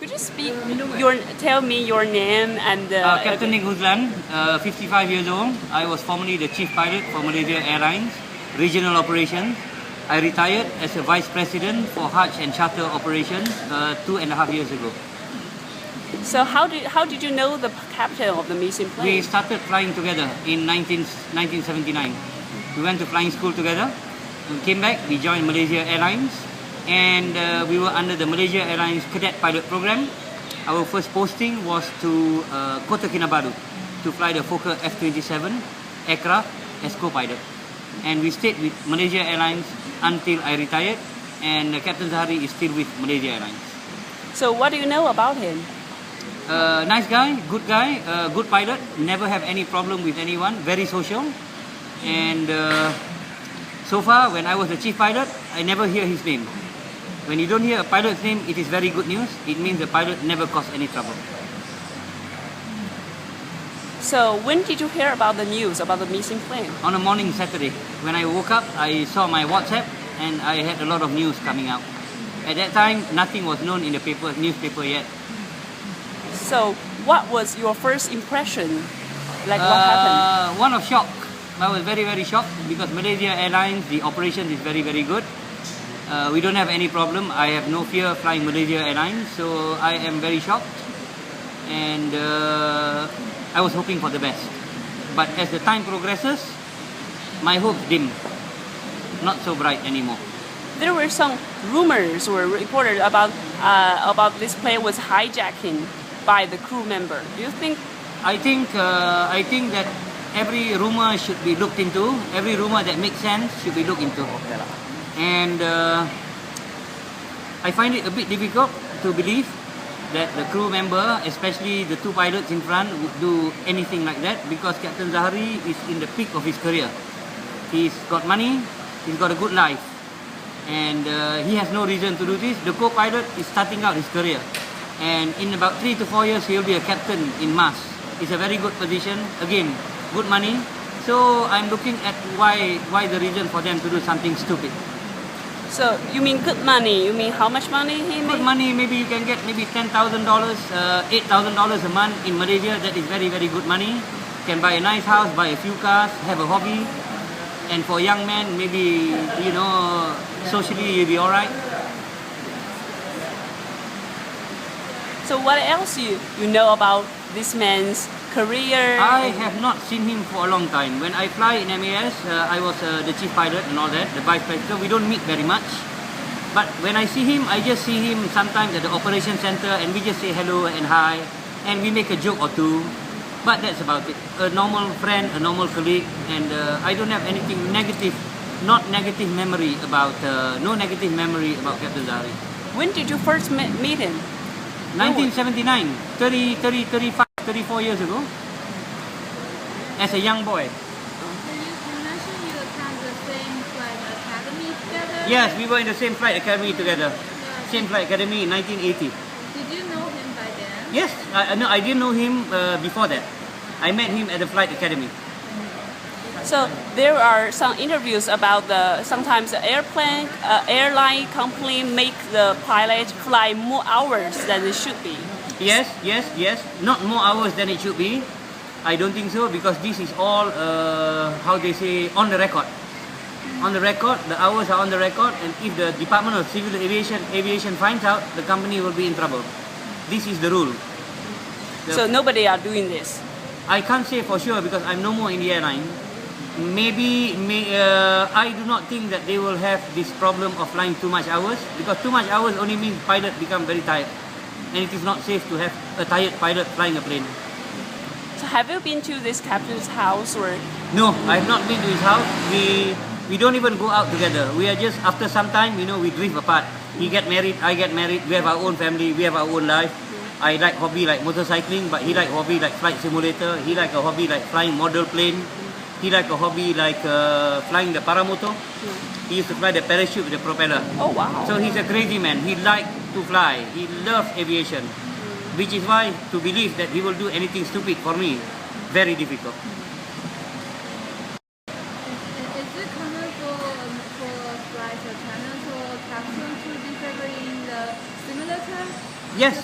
Could you tell me your name and Captain Nik Huzlan, 55 years old. I was formerly the chief pilot for Malaysia Airlines, regional operations. I retired as a vice president for Hajj and charter operations 2.5 years ago. So how did you know the captain of the missing plane? We started flying together in 1979. We went to flying school together. We came back, we joined Malaysia Airlines, and we were under the Malaysia Airlines cadet pilot program. Our first posting was to Kota Kinabalu to fly the Fokker F-27 aircraft as co-pilot. And we stayed with Malaysia Airlines until I retired, and Captain Zaharie is still with Malaysia Airlines. So what do you know about him? Nice guy, good pilot, never have any problem with anyone, very social. And so far, when I was the chief pilot, I never hear his name. When you don't hear a pilot's name, it is very good news. It means the pilot never caused any trouble. So when did you hear about the news about the missing plane? On a morning Saturday. When I woke up, I saw my WhatsApp and I had a lot of news coming out. At that time, nothing was known in the newspaper yet. So what was your first impression? Like what happened? One of shock. I was very, very shocked because Malaysia Airlines, the operation is very, very good. We don't have any problem. I have no fear flying Malaysia Airlines, so I am very shocked. And I was hoping for the best. But as the time progresses, my hopes dim. Not so bright anymore. There were some rumors were reported about this plane was hijacking by the crew member. Do you think? I think that every rumor should be looked into. Every rumor that makes sense should be looked into. And I find it a bit difficult to believe that the crew member, especially the two pilots in front, would do anything like that, because Captain Zaharie is in the peak of his career. He's got money, he's got a good life, and he has no reason to do this. The co-pilot is starting out his career, and in about 3 to 4 years, he'll be a captain in MAS. It's a very good position. Again, good money. So I'm looking at why the reason for them to do something stupid. So you mean good money? You mean how much money he made? Good money, maybe you can get maybe $10,000, $8,000 a month in Malaysia. That is very, very good money. You can buy a nice house, buy a few cars, have a hobby. And for young men, maybe, socially you'll be alright. So what else you know about this man's career? I have not seen him for a long time. When I fly in MAS, I was the chief pilot and all that, the vice president. We don't meet very much. But when I see him, I just see him sometimes at the operation center, and we just say hello and hi, and we make a joke or two. But that's about it. A normal friend, a normal colleague, and I don't have anything negative, no negative memory about Captain Zaharie. When did you first meet him? 1979, 34 years ago, as a young boy. You mentioned you attend the same flight academy together? Yes, we were in the same flight academy together. Same flight academy in 1980. Did you know him by then? Yes, I didn't know him before that. I met him at the flight academy. So there are some interviews about sometimes the airline company make the pilot fly more hours than it should be. Yes. Not more hours than it should be. I don't think so, because this is all, how they say, on the record. On the record, the hours are on the record, and if the Department of Civil Aviation finds out, the company will be in trouble. This is the rule. So nobody are doing this? I can't say for sure, because I'm no more in the airline. I do not think that they will have this problem of flying too much hours, because too much hours only means pilot become very tired. And it is not safe to have a tired pilot flying a plane. So have you been to this captain's house or? No, I have not been to his house. We don't even go out together. We are just, after some time, we drift apart. He get married, I get married, we have our own family, we have our own life. I like hobby like motorcycling, but he like hobby like flight simulator. He like a hobby like flying model plane. He like a hobby like flying the paramotor. He used to fly the parachute with the propeller. Oh wow! So he's a crazy man. He liked to fly. He loves aviation, which is why to believe that he will do anything stupid for me, very difficult. Is it common for flight attendants or captains to be favoring the simulator? Yes,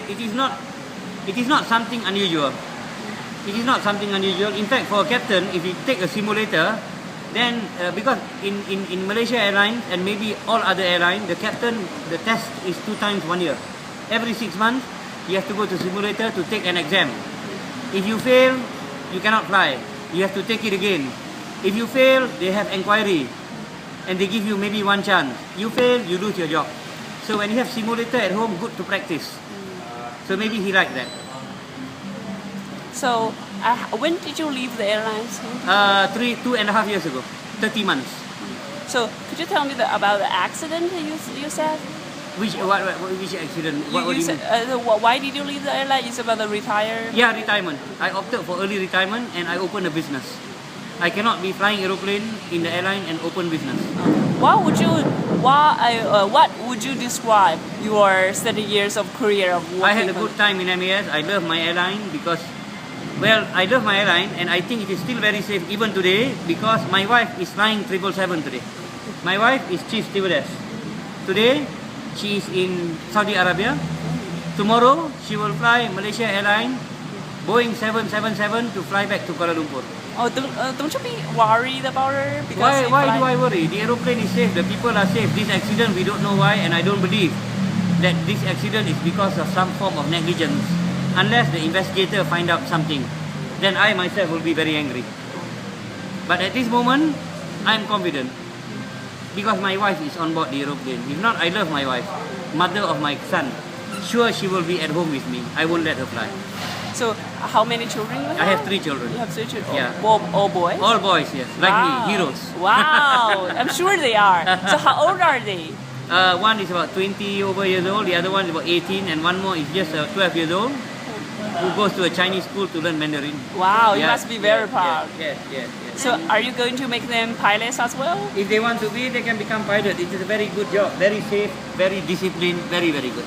it is not something unusual. It is not something unusual. In fact, for a captain, if you take a simulator, then because in Malaysia Airlines and maybe all other airlines, the test is 2 times 1 year. Every 6 months, you have to go to simulator to take an exam. If you fail, you cannot fly. You have to take it again. If you fail, they have inquiry, and they give you maybe 1 chance. You fail, you lose your job. So when you have simulator at home, good to practice. So maybe he liked that. So when did you leave the airlines? 2.5 years ago, 30 months. So could you tell me about the accident you said? Which accident? What do you said, mean? why did you leave the airline? It's about the retire? Yeah, retirement. I opted for early retirement and I opened a business. I cannot be flying aeroplane in the airline and open business. What would you describe your 30 years of career of working? I had a good time in MAS. I love my airline because, well, I love my airline and I think it is still very safe even today because my wife is flying 777 today. My wife is chief stewardess. Today, she is in Saudi Arabia. Tomorrow, she will fly Malaysia Airlines, Boeing 777 to fly back to Kuala Lumpur. Oh, don't you be worried about her? Why do I worry? The aeroplane is safe, the people are safe. This accident, we don't know why, and I don't believe that this accident is because of some form of negligence. Unless the investigator find out something, then I myself will be very angry. But at this moment, I am confident because my wife is on board the aeroplane. If not, I love my wife, mother of my son. Sure, she will be at home with me. I won't let her fly. So, how many children you have? I have 3 children. You have 3 children? Yeah. All boys? All boys, yes. Like me, heroes. Wow, I'm sure they are. So, how old are they? One is about 20 over years old, the other one is about 18, and one more is just 12 years old, who goes to a Chinese school to learn Mandarin. Wow, you must be very proud. Yes. So, are you going to make them pilots as well? If they want to be, they can become pilot. It is a very good job, very safe, very disciplined, very, very good.